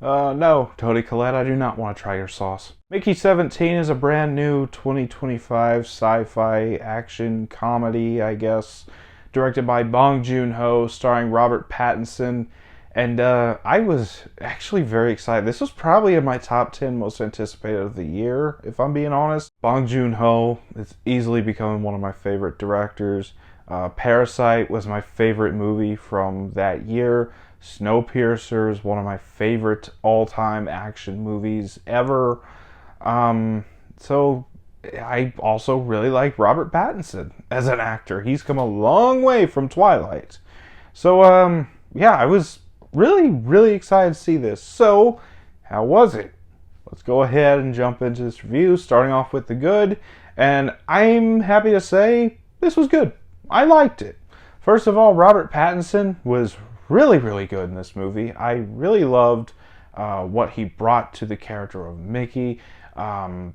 No, Tony Collette, I do not want to try your sauce. Mickey 17 is a brand new 2025 sci-fi action comedy, I guess, directed by Bong Joon Ho, starring Robert Pattinson. And I was actually very excited. This was probably in my top 10 most anticipated of the year, if I'm being honest. Bong Joon Ho is easily becoming one of my favorite directors. Parasite was my favorite movie from that year. Snowpiercer is one of my favorite all-time action movies ever. So I also really like Robert Pattinson as an actor. He's come a long way from Twilight. So yeah, I was really excited to see this. So how was it? Let's go ahead and jump into this review, starting off with the good. And I'm happy to say this was good. I liked it. First of all, Robert Pattinson was really good in this movie. I really loved what he brought to the character of Mickey.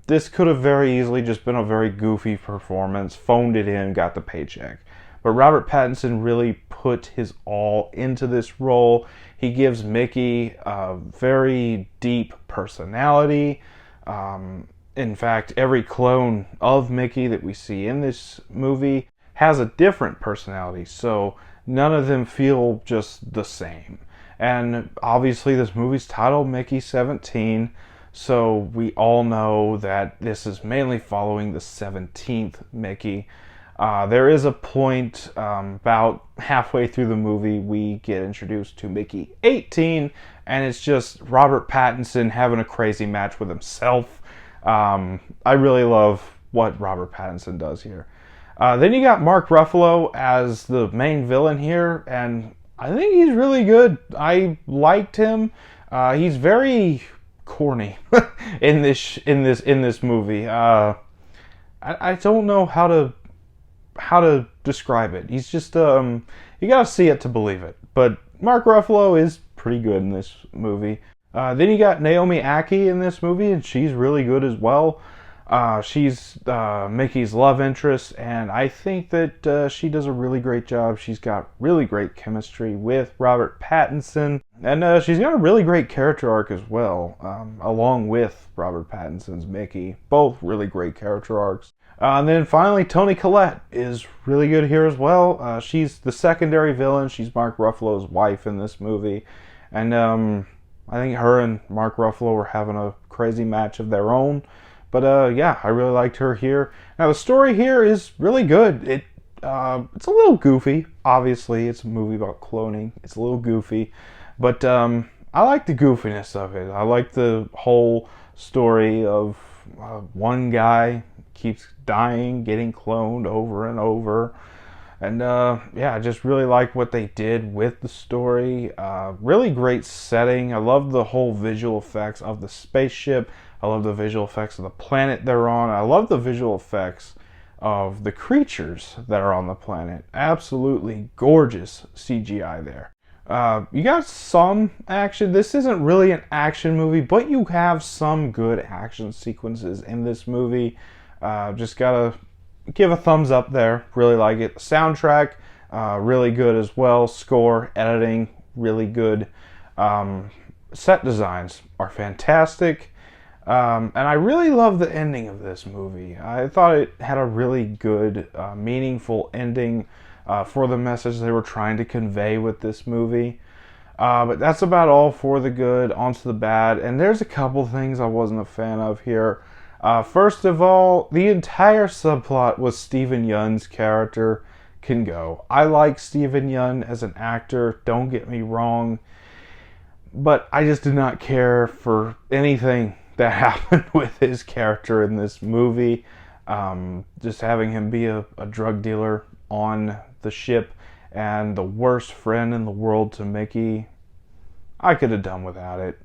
This could have very easily just been a very goofy performance, phoned it in, got the paycheck. But Robert Pattinson really put his all into this role. He gives Mickey a very deep personality. In fact, every clone of Mickey that we see in this movie has a different personality, so none of them feel just the same. And obviously this movie's titled Mickey 17, so we all know that this is mainly following the 17th Mickey. There is a point about halfway through the movie we get introduced to Mickey 18, and it's just Robert Pattinson having a crazy match with himself. I really love what Robert Pattinson does here. Then you got Mark Ruffalo as the main villain here, and I think he's really good. I liked him. He's very corny in this movie. I don't know how to describe it. He's just you gotta see it to believe it. But Mark Ruffalo is pretty good in this movie. Then you got Naomi Ackie in this movie, and she's really good as well. She's Mickey's love interest, and I think that she does a really great job. She's got really great chemistry with Robert Pattinson, and she's got a really great character arc as well, along with Robert Pattinson's Mickey. Both really great character arcs. And then finally, Toni Collette is really good here as well. She's the secondary villain. She's Mark Ruffalo's wife in this movie, and I think her and Mark Ruffalo were having a crazy match of their own. But yeah, I really liked her here. Now the story here is really good. It's a little goofy. Obviously, it's a movie about cloning. It's a little goofy, but I like the goofiness of it. I like the whole story of one guy keeps dying, getting cloned over and over. And yeah, I just really like what they did with the story. Really great setting. I love the whole visual effects of the spaceship. I love the visual effects of the planet they're on. I love the visual effects of the creatures that are on the planet. Absolutely gorgeous CGI there. You got some action. This isn't really an action movie, but you have some good action sequences in this movie. Just gotta give a thumbs up there. Really like it. Soundtrack, really good as well. Score, editing, really good. Set designs are fantastic. And I really love the ending of this movie. I thought it had a really good, meaningful ending for the message they were trying to convey with this movie. But that's about all for the good. On to the bad. And there's a couple things I wasn't a fan of here. First of all, the entire subplot with Steven Yeun's character can go. I like Steven Yeun as an actor, don't get me wrong. But I just did not care for anything that happened with his character in this movie. Just having him be a drug dealer on the ship and the worst friend in the world to Mickey, I could have done without it.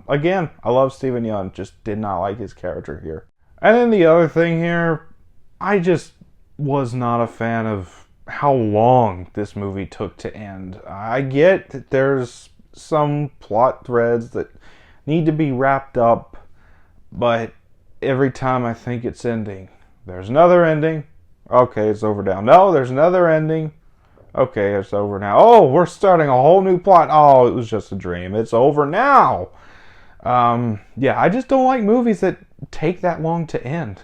Again, I love Steven Yeun, just did not like his character here. And then the other thing here, I just was not a fan of how long this movie took to end. I get that there's some plot threads that need to be wrapped up, but every time I think it's ending, there's another ending. Okay, it's over now. No, there's another ending. Okay, it's over now. Oh, we're starting a whole new plot. Oh, it was just a dream. It's over now. Yeah, I just don't like movies that take that long to end.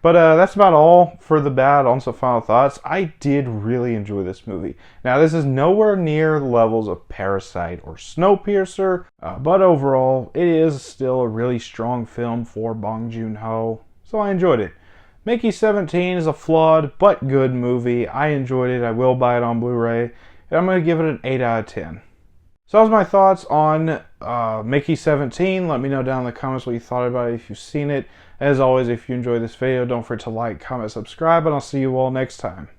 But that's about all for the bad. On some final thoughts, I did really enjoy this movie. Now, this is nowhere near the levels of Parasite or Snowpiercer, but overall, it is still a really strong film for Bong Joon Ho, so I enjoyed it. Mickey 17 is a flawed but good movie. I enjoyed it. I will buy it on Blu-ray, and I'm going to give it an 8 out of 10. So that was my thoughts on Mickey 17. Let me know down in the comments what you thought about it if you've seen it. As always, if you enjoyed this video, don't forget to like, comment, subscribe, and I'll see you all next time.